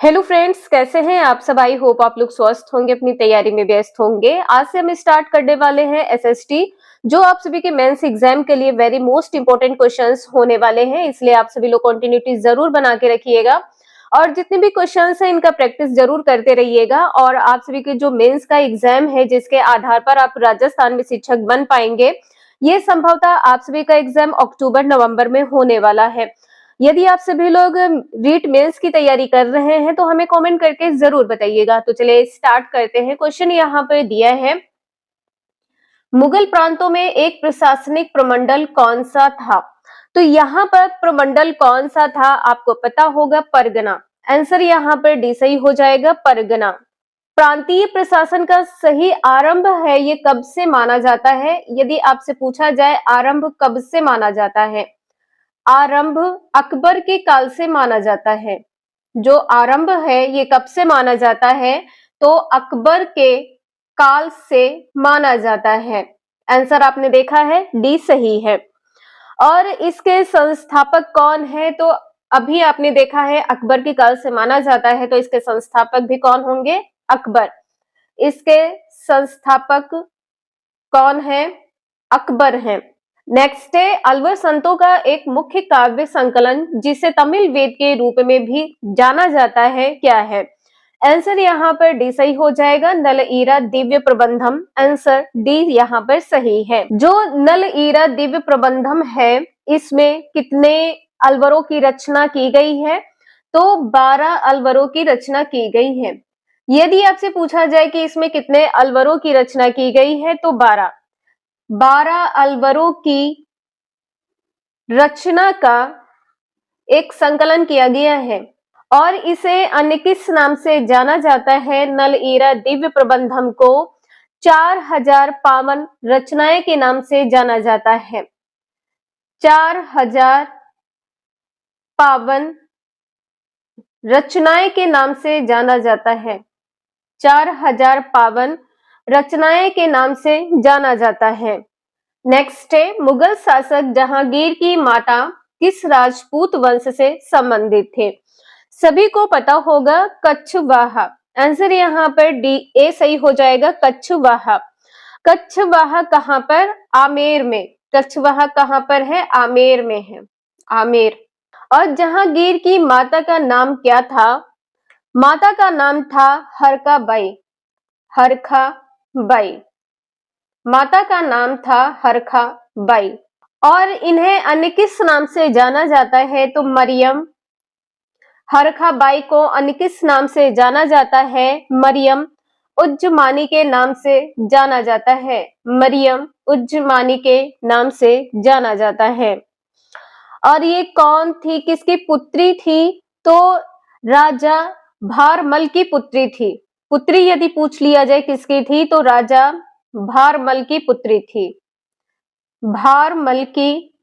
Hello friends, कैसे हैं आप सब। आई होप आप लोग स्वस्थ होंगे, अपनी तैयारी में व्यस्त होंगे। आज से हम स्टार्ट करने वाले हैं एसएसटी, जो आप सभी के मेंस एग्जाम के लिए वेरी मोस्ट इंपोर्टेंट क्वेश्चंस होने वाले हैं। इसलिए आप सभी लोग कंटिन्यूटी जरूर बना के रखिएगा और जितने भी क्वेश्चंस हैं इनका प्रैक्टिस जरूर करते रहिएगा। और आप सभी के जो मेंस का एग्जाम है, जिसके आधार पर आप राजस्थान में शिक्षक बन पाएंगे, ये संभवतः आप सभी का एग्जाम अक्टूबर नवंबर में होने वाला है। यदि आप सभी लोग रीट मेंस की तैयारी कर रहे हैं तो हमें कमेंट करके जरूर बताइएगा। तो चलिए स्टार्ट करते हैं। क्वेश्चन यहाँ पर दिया है, मुगल प्रांतों में एक प्रशासनिक प्रमंडल कौन सा था। तो यहाँ पर प्रमंडल कौन सा था आपको पता होगा, परगना। आंसर यहाँ पर डी सही हो जाएगा, परगना। प्रांतीय प्रशासन का सही आरंभ है ये कब से माना जाता है। यदि आपसे पूछा जाए आरंभ कब से माना जाता है, आरंभ अकबर के काल से माना जाता है। जो आरंभ है ये कब से माना जाता है, तो अकबर के काल से माना जाता है। आंसर आपने देखा है, डी सही है। और इसके संस्थापक कौन है, तो अभी आपने देखा है अकबर के काल से माना जाता है, तो इसके संस्थापक भी कौन होंगे, अकबर। इसके संस्थापक कौन है, अकबर है। नेक्स्ट है, अलवर संतों का एक मुख्य काव्य संकलन जिसे तमिल वेद के रूप में भी जाना जाता है, क्या है। आंसर यहाँ पर डी सही हो जाएगा, नल ईरा दिव्य प्रबंधम। आंसर डी यहाँ पर सही है। जो नल ईरा दिव्य प्रबंधम है, इसमें कितने अलवरों की रचना की गई है, तो 12 अलवरों की रचना की गई है। यदि आपसे पूछा जाए कि इसमें कितने अलवरों की रचना की गई है, तो 12 अलवरों की रचना का एक संकलन किया गया है और इसे अन्य किस नाम से जाना जाता है। नल ईरा दिव्य प्रबंधम को 4000 पावन रचनाएं के नाम से जाना जाता है। 4000 पावन रचनाएं के नाम से जाना जाता है। 4000 पावन रचनाएं के नाम से जाना जाता है। नेक्स्ट है, मुगल शासक जहांगीर की माता किस राजपूत वंश से संबंधित थे। सभी को पता होगा, कच्छवाहा। आंसर यहाँ पर डी ए सही हो जाएगा, कच्छवाहा। कच्छवाहा कहाँ पर, आमेर में। कच्छवाहा कहाँ पर है, आमेर में है, आमेर। और जहांगीर की माता का नाम क्या था, माता का नाम था हरका बाई। हरखा बाई, माता का नाम था हरखा बाई। और इन्हें अन्य किस नाम से जाना जाता है, तो मरियम। हरखा बाई को अन्य किस नाम से जाना जाता है, मरियम उज्जमानी के नाम से जाना जाता है। मरियम उज्जमानी के नाम से जाना जाता है। और ये कौन थी, किसकी पुत्री थी, तो राजा भारमल की पुत्री थी। पुत्री यदि पूछ लिया जाए किसकी थी, तो राजा भारमल की पुत्री थी। भारमल की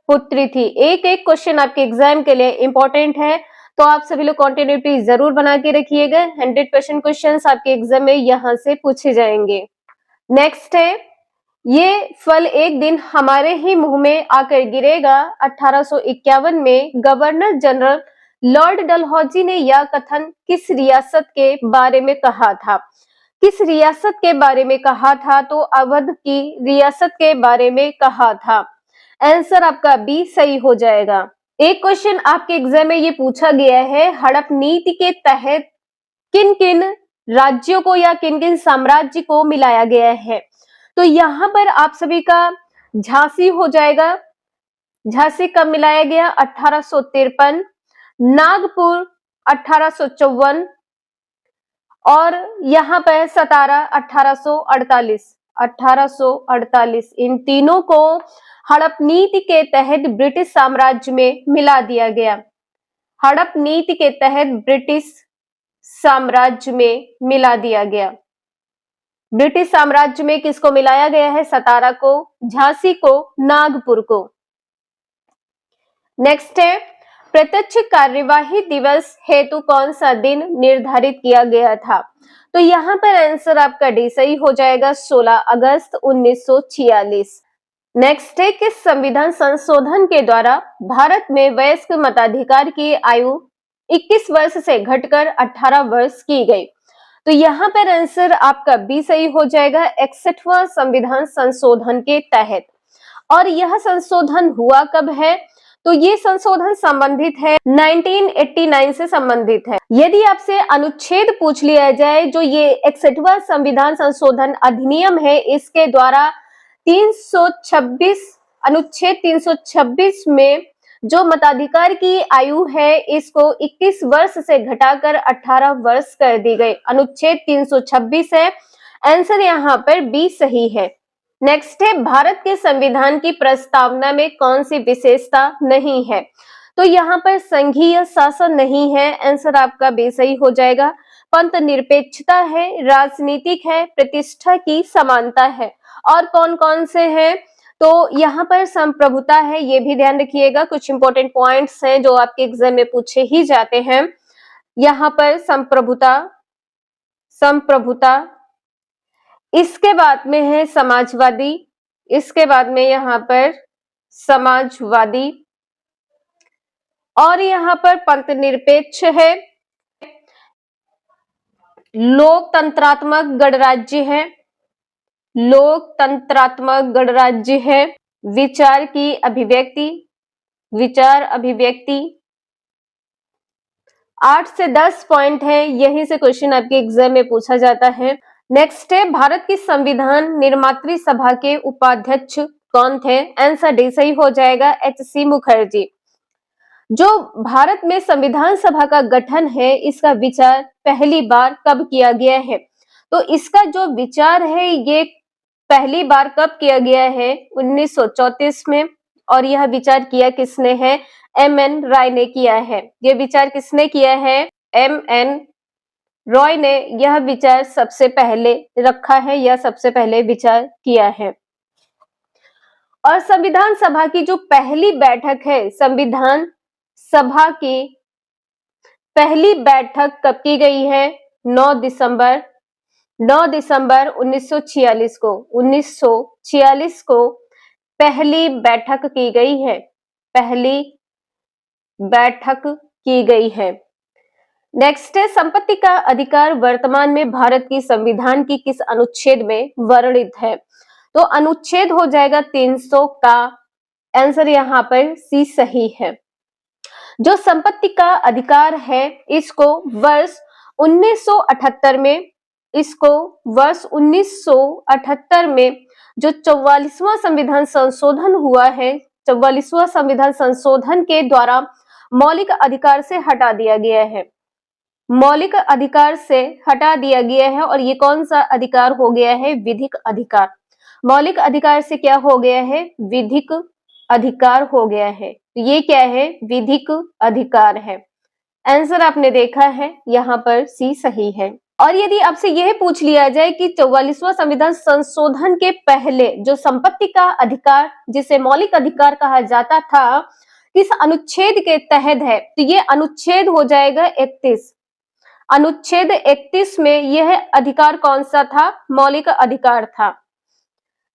पुत्री थी। एक एक क्वेश्चन आपके एग्जाम के लिए इंपॉर्टेंट है, तो आप सभी लोग कंटिन्यूटी जरूर बना के रखिएगा। 100% क्वेश्चन आपके एग्जाम में यहां से पूछे जाएंगे। नेक्स्ट है, ये फल एक दिन हमारे ही मुंह में आकर गिरेगा। 1851 में गवर्नर जनरल लॉर्ड डलहौजी ने यह कथन किस रियासत के बारे में कहा था। किस रियासत के बारे में कहा था, तो अवध की रियासत के बारे में कहा था। आंसर आपका बी सही हो जाएगा। एक क्वेश्चन आपके एग्जाम में ये पूछा गया है, हड़प नीति के तहत किन किन राज्यों को या किन किन साम्राज्य को मिलाया गया है। तो यहाँ पर आप सभी का झांसी हो जाएगा। झांसी कब मिलाया गया, 1853। नागपुर 1854 और यहाँ पर सतारा 1848। 1848 इन तीनों को हड़प नीति के तहत ब्रिटिश साम्राज्य में मिला दिया गया। हड़प नीति के तहत ब्रिटिश साम्राज्य में मिला दिया गया। ब्रिटिश साम्राज्य में किसको मिलाया गया है, सतारा को, झांसी को, नागपुर को। नेक्स्ट है, प्रत्यक्ष कार्यवाही दिवस हेतु कौन सा दिन निर्धारित किया गया था। तो यहाँ पर आंसर आपका डी सही हो जाएगा, 16 अगस्त 1946। नेक्स्ट है, किस संविधान संशोधन के द्वारा भारत में वयस्क मताधिकार की आयु 21 वर्ष से घटकर 18 वर्ष की गई। तो यहाँ पर आंसर आपका बी सही हो जाएगा, 61वां संविधान संशोधन के तहत। और यह संशोधन हुआ कब है? तो ये संशोधन संबंधित है 1989 से संबंधित है। यदि आपसे अनुच्छेद पूछ लिया जाए, जो ये 61वां संविधान संशोधन अधिनियम है, इसके द्वारा 326 अनुच्छेद 326 में जो मताधिकार की आयु है, इसको 21 वर्ष से घटाकर 18 वर्ष कर दी गई। अनुच्छेद 326 है, आंसर यहाँ पर बी सही है। नेक्स्ट है, भारत के संविधान की प्रस्तावना में कौन सी विशेषता नहीं है? तो यहाँ पर संघीय शासन नहीं है, आंसर आपका बी सही हो जाएगा। पंथ निरपेक्षता है, राजनीतिक है, प्रतिष्ठा की समानता है। और कौन कौन से हैं? तो यहाँ पर संप्रभुता है, ये भी ध्यान रखिएगा, कुछ इंपॉर्टेंट पॉइंट्स हैं जो आपके एग्जाम में पूछे ही जाते हैं। यहाँ पर संप्रभुता, इसके बाद में है समाजवादी, इसके बाद में यहाँ पर समाजवादी, और यहाँ पर पंथ निरपेक्ष है, लोकतंत्रात्मक गणराज्य है, लोकतंत्रात्मक गणराज्य है, विचार की अभिव्यक्ति, विचार अभिव्यक्ति। 8 से 10 पॉइंट है, यहीं से क्वेश्चन आपके एग्जाम में पूछा जाता है। नेक्स्ट है, भारत की संविधान निर्मात्री सभा के उपाध्यक्ष कौन थे? आंसर डी सही हो जाएगा, एच.सी. मुखर्जी। जो भारत में संविधान सभा का गठन है, इसका विचार पहली बार कब किया गया है? तो इसका जो विचार है, ये पहली बार कब किया गया है? 1934 में। और यह विचार किया किसने है? M.N. रॉय ने किया है। यह विचार किसने किया है? M.N. रॉय ने यह विचार सबसे पहले रखा है, या सबसे पहले विचार किया है। और संविधान सभा की जो पहली बैठक है, संविधान सभा की पहली बैठक कब की गई है? 9 दिसंबर 1946 को 1946 को पहली बैठक की गई है, पहली बैठक की गई है। नेक्स्ट है, संपत्ति का अधिकार वर्तमान में भारत की संविधान की किस अनुच्छेद में वर्णित है? तो अनुच्छेद हो जाएगा 300 का, आंसर यहाँ पर सी सही है। जो संपत्ति का अधिकार है, इसको वर्ष 1978 में जो 44वां संविधान संशोधन हुआ है, 44वां संविधान संशोधन के द्वारा मौलिक अधिकार से हटा दिया गया है, मौलिक अधिकार से हटा दिया गया है। और ये कौन सा अधिकार हो गया है? विधिक अधिकार। मौलिक अधिकार से क्या हो गया है? विधिक अधिकार हो गया है। तो ये क्या है? विधिक अधिकार है। आंसर आपने देखा है, यहाँ पर सी सही है। और यदि आपसे यह पूछ लिया जाए कि 44वां संविधान संशोधन के पहले जो संपत्ति का अधिकार, जिसे मौलिक अधिकार कहा जाता था, किस अनुच्छेद के तहत है? तो ये अनुच्छेद हो जाएगा 31। अनुच्छेद 31 में यह अधिकार कौन सा था? मौलिक अधिकार था।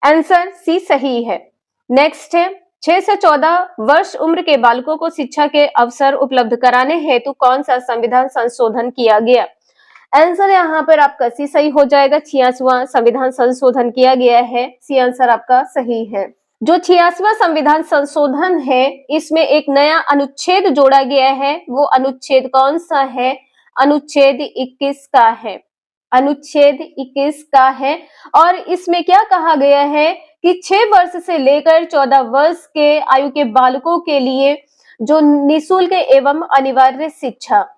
आंसर सी सही है। नेक्स्ट है, 6 से 14 वर्ष उम्र के बालकों को शिक्षा के अवसर उपलब्ध कराने हेतु कौन सा संविधान संशोधन किया गया? आंसर यहाँ पर आपका सी सही हो जाएगा, 86वां संविधान संशोधन किया गया है। सी आंसर आपका सही है। जो 86वां संविधान संशोधन है, इसमें एक नया अनुच्छेद जोड़ा गया है। वो अनुच्छेद कौन सा है? अनुच्छेद 21 का है, अनुच्छेद 21 का है। और इसमें क्या कहा गया है कि 6 वर्ष से लेकर 14 वर्ष के आयु के बालकों के लिए जो निःशुल्क एवं अनिवार्य शिक्षा।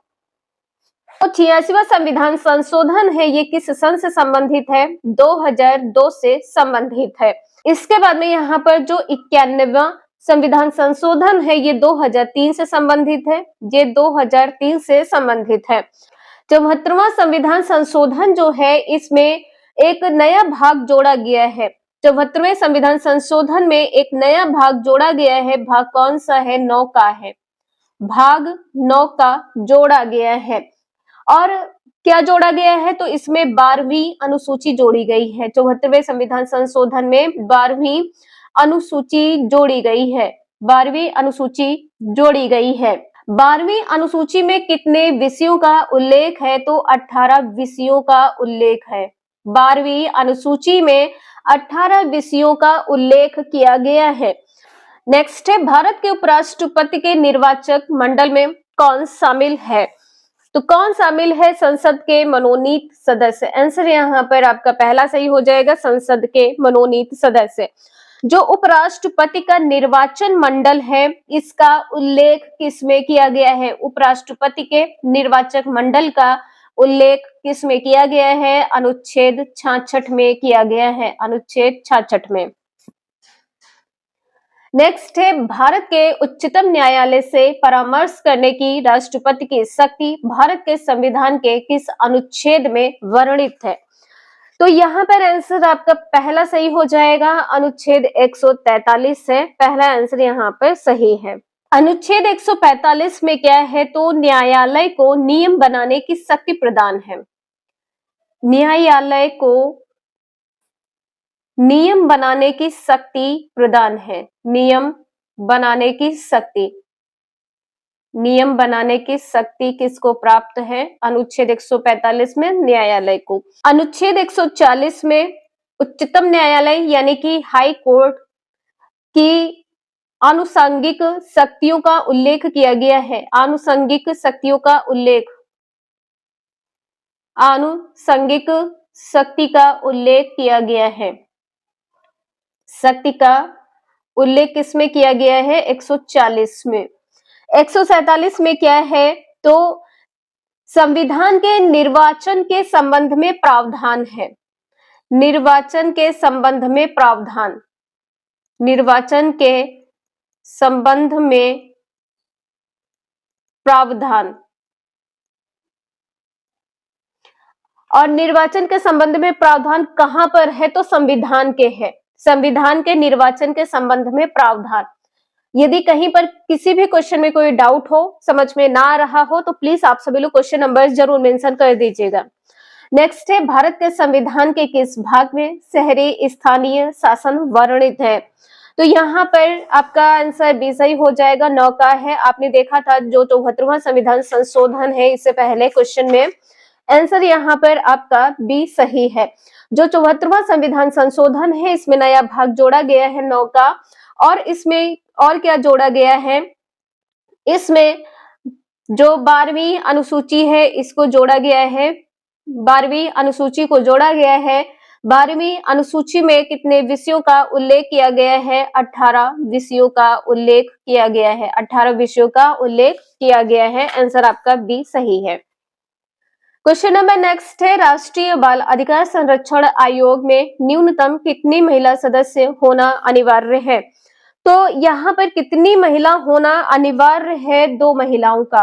तो 86वां संविधान संशोधन है, ये किस सन से संबंधित है? 2002 से संबंधित है। इसके बाद में यहाँ पर जो 91वां संविधान संशोधन है, ये 2003 से संबंधित है, ये 2003 से संबंधित है। 74वां संविधान संशोधन जो है, इसमें एक नया भाग जोड़ा गया है। 74वें संविधान संशोधन में एक नया भाग जोड़ा गया है। भाग कौन सा है? 9 का है, भाग 9 का जोड़ा गया है। और क्या जोड़ा गया है? तो इसमें 12वीं अनुसूची जोड़ी गई है। 74वें संविधान संशोधन में 12वीं अनुसूची जोड़ी गई है, 12वीं अनुसूची जोड़ी गई है। 12वीं अनुसूची में कितने विषयों का उल्लेख है? तो 18 विषयों का उल्लेख है। 12वीं अनुसूची में 18 विषयों का उल्लेख किया गया है। नेक्स्ट है, भारत के उपराष्ट्रपति के निर्वाचक मंडल में कौन शामिल है? तो कौन शामिल है? संसद के मनोनीत सदस्य। आंसर यहाँ पर आपका पहला सही हो जाएगा, संसद के मनोनीत सदस्य। जो उपराष्ट्रपति का निर्वाचन मंडल है, इसका उल्लेख किसमें किया गया है? उपराष्ट्रपति के निर्वाचक मंडल का उल्लेख किसमें किया गया है? अनुच्छेद 66 में किया गया है, अनुच्छेद 66 में। नेक्स्ट है, भारत के उच्चतम न्यायालय से परामर्श करने की राष्ट्रपति की शक्ति भारत के संविधान के किस अनुच्छेद में वर्णित है? तो यहाँ पर आंसर आपका पहला सही हो जाएगा, अनुच्छेद 143 है। पहला आंसर यहाँ पर सही है। अनुच्छेद 145 में क्या है? तो न्यायालय को नियम बनाने की शक्ति प्रदान है। न्यायालय को नियम बनाने की शक्ति प्रदान है। नियम बनाने की शक्ति, नियम बनाने की शक्ति किसको प्राप्त है? अनुच्छेद 145 में न्यायालय को। अनुच्छेद 140 में उच्चतम न्यायालय यानी कि हाई कोर्ट की आनुषंगिक शक्तियों का उल्लेख किया गया है। आनुषंगिक शक्तियों का उल्लेख, आनुषंगिक शक्ति का उल्लेख किया गया है। शक्ति का उल्लेख किसमें किया गया है? 140 में। 147 में क्या है? तो संविधान के निर्वाचन के संबंध में प्रावधान है। निर्वाचन के संबंध में प्रावधान, निर्वाचन के संबंध में प्रावधान। और निर्वाचन के संबंध में प्रावधान कहां पर है? तो संविधान के है। संविधान के निर्वाचन के संबंध में प्रावधान। यदि कहीं पर किसी भी क्वेश्चन में कोई डाउट हो, समझ में ना आ रहा हो, तो प्लीज आप सभी लोग क्वेश्चन नंबर जरूर मेंशन कर दीजिएगा। नेक्स्ट है, भारत के संविधान के किस भाग में शहरी स्थानीय शासन वर्णित है? तो यहाँ पर आपका आंसर बी सही हो जाएगा, 9 का है। आपने देखा था जो 74वां संविधान संशोधन है, इससे पहले क्वेश्चन में आंसर यहाँ पर आपका बी सही है। जो 74वां संविधान संशोधन है, इसमें नया भाग जोड़ा गया है 9 का। और इसमें और क्या जोड़ा गया है? इसमें जो 12वीं अनुसूची है, इसको जोड़ा गया है। 12वीं अनुसूची को जोड़ा गया है। 12वीं अनुसूची में कितने विषयों का उल्लेख किया गया है? 18 विषयों का उल्लेख किया गया है। 18 विषयों का उल्लेख किया गया है। आंसर आपका बी सही है। क्वेश्चन नंबर नेक्स्ट है, राष्ट्रीय बाल अधिकार संरक्षण आयोग में न्यूनतम कितनी महिला सदस्य होना अनिवार्य है? तो यहाँ पर कितनी महिला होना अनिवार्य है? 2 महिलाओं का।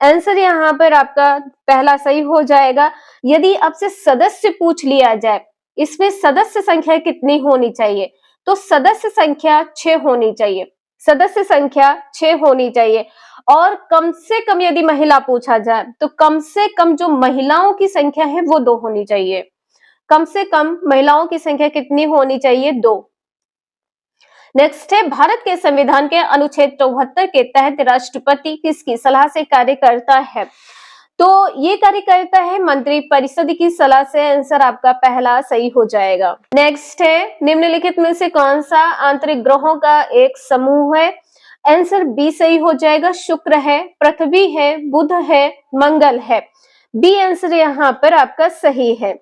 आंसर यहाँ पर आपका पहला सही हो जाएगा। यदि आपसे सदस्य पूछ लिया जाए, इसमें सदस्य संख्या कितनी होनी चाहिए? तो सदस्य संख्या 6 होनी चाहिए। सदस्य संख्या 6 होनी चाहिए। और कम से कम यदि महिला पूछा जाए, तो कम से कम जो महिलाओं की संख्या है वो 2 होनी चाहिए। कम से कम महिलाओं की संख्या कितनी होनी चाहिए? 2। नेक्स्ट है, भारत के संविधान के अनुच्छेद 74 के तहत राष्ट्रपति किसकी सलाह से कार्य करता है? तो ये कार्य करता है मंत्रिपरिषद की सलाह से। आंसर आपका पहला सही हो जाएगा। नेक्स्ट है, निम्नलिखित में से कौन सा आंतरिक ग्रहों का एक समूह है? आंसर बी सही हो जाएगा। शुक्र है, पृथ्वी है, बुध है, मंगल है। बी आंसर यहाँ पर आपका सही है।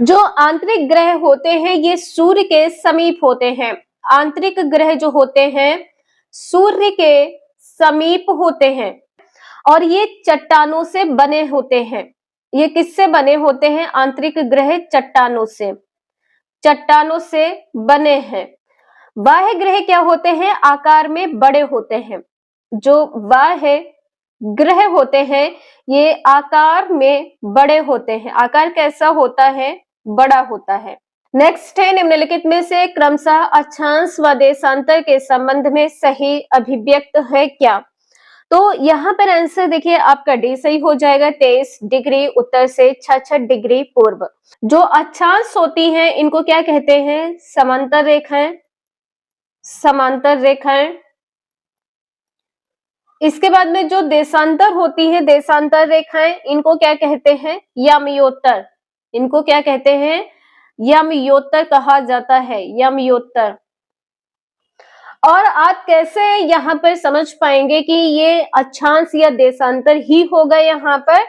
जो आंतरिक ग्रह होते हैं, ये सूर्य के समीप होते हैं। आंतरिक ग्रह जो होते हैं सूर्य के समीप होते हैं और ये चट्टानों से बने होते हैं। ये किससे बने होते हैं? आंतरिक ग्रह चट्टानों से, चट्टानों से बने हैं। बाह्य ग्रह क्या होते हैं? आकार में बड़े होते हैं। जो बाह्य ग्रह होते हैं ये आकार में बड़े होते हैं। आकार कैसा होता है? बड़ा होता है। नेक्स्ट है, निम्नलिखित में से क्रमशः अक्षांश व देशांतर के संबंध में सही अभिव्यक्त है क्या? तो यहाँ पर आंसर देखिए आपका डी सही हो जाएगा। 23 डिग्री उत्तर से 66 डिग्री पूर्व। जो अक्षांश होती हैं इनको क्या कहते हैं? समांतर रेखाएं। समांतर रेखाएं। इसके बाद में जो देशांतर होती है, देशांतर रेखाएं, इनको क्या कहते हैं? यमयोत्तर। इनको क्या कहते हैं? यमयोत्तर कहा जाता है, यमयोत्तर। और आप कैसे यहाँ पर समझ पाएंगे कि ये अक्षांश या देशांतर ही होगा यहाँ पर?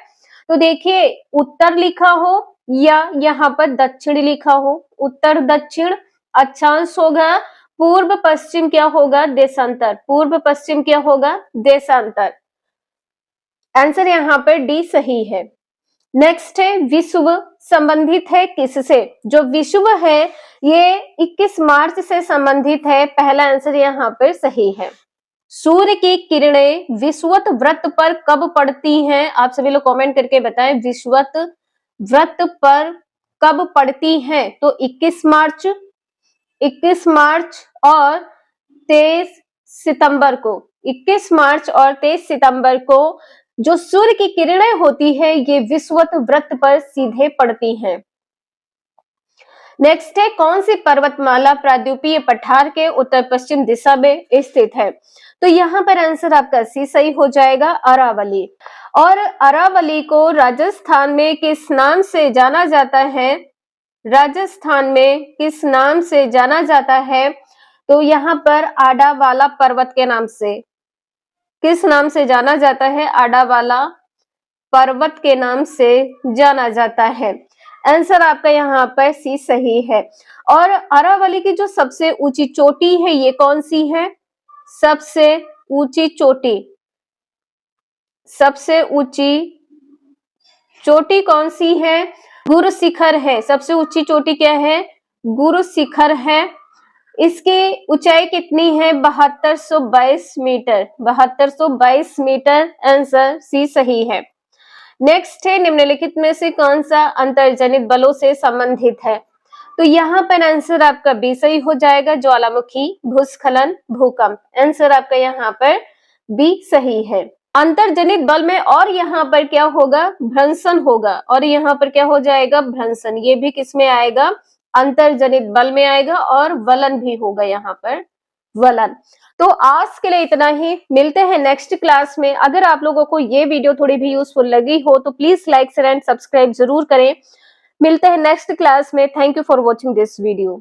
तो देखिए, उत्तर लिखा हो या यहाँ पर दक्षिण लिखा हो, उत्तर दक्षिण अक्षांश होगा, पूर्व पश्चिम क्या होगा? देशांतर। पूर्व पश्चिम क्या होगा? देशांतर। आंसर यहाँ पर डी सही है। नेक्स्ट है विषुव, संबंधित है किससे? जो विषुव है ये 21 मार्च से संबंधित है। पहला आंसर यहाँ पर सही है। सूर्य की किरणें विषुवत वृत्त पर कब पड़ती हैं? आप सभी लोग कमेंट करके बताएं, विषुवत वृत्त पर कब पड़ती हैं? तो 21 मार्च, 21 मार्च और 23 सितंबर को, 21 मार्च और 23 सितंबर को जो सूर्य की किरणें होती है ये विषुवत वृत्त पर सीधे पड़ती हैं। नेक्स्ट है कौन सी पर्वतमाला प्रायद्वीपीय पठार के उत्तर पश्चिम दिशा में स्थित है? तो यहाँ पर आंसर आपका सी सही हो जाएगा, अरावली। और अरावली को राजस्थान में किस नाम से जाना जाता है? राजस्थान में किस नाम से जाना जाता है? तो यहाँ पर आडावाला पर्वत के नाम से। किस नाम से जाना जाता है? आडावाला पर्वत के नाम से जाना जाता है। आंसर आपका यहाँ पर सी सही है। और अरावली की जो सबसे ऊंची चोटी है ये कौन सी है? सबसे ऊंची चोटी, सबसे ऊंची चोटी कौन सी है? गुरु शिखर है। सबसे ऊंची चोटी क्या है? गुरु शिखर है। इसकी ऊंचाई कितनी है? 7222 मीटर, 7222 मीटर। आंसर सी सही है। नेक्स्ट है निम्नलिखित में से कौन सा अंतर्जनित बलों से संबंधित है? तो यहाँ पर आंसर आपका बी सही हो जाएगा, ज्वालामुखी, भूस्खलन, भूकंप। आंसर आपका यहाँ पर बी सही है। अंतर्जनित बल में और यहाँ पर क्या होगा? भ्रंशन होगा। और यहाँ पर क्या हो जाएगा? भ्रंशन। ये भी किस में आएगा? अंतर्जनित बल में आएगा। और वलन भी होगा यहाँ पर, वलन। तो आज के लिए इतना ही, मिलते हैं नेक्स्ट क्लास में। अगर आप लोगों को ये वीडियो थोड़ी भी यूजफुल लगी हो तो please like share and subscribe जरूर करें। मिलते हैं नेक्स्ट क्लास में। Thank you for watching this video.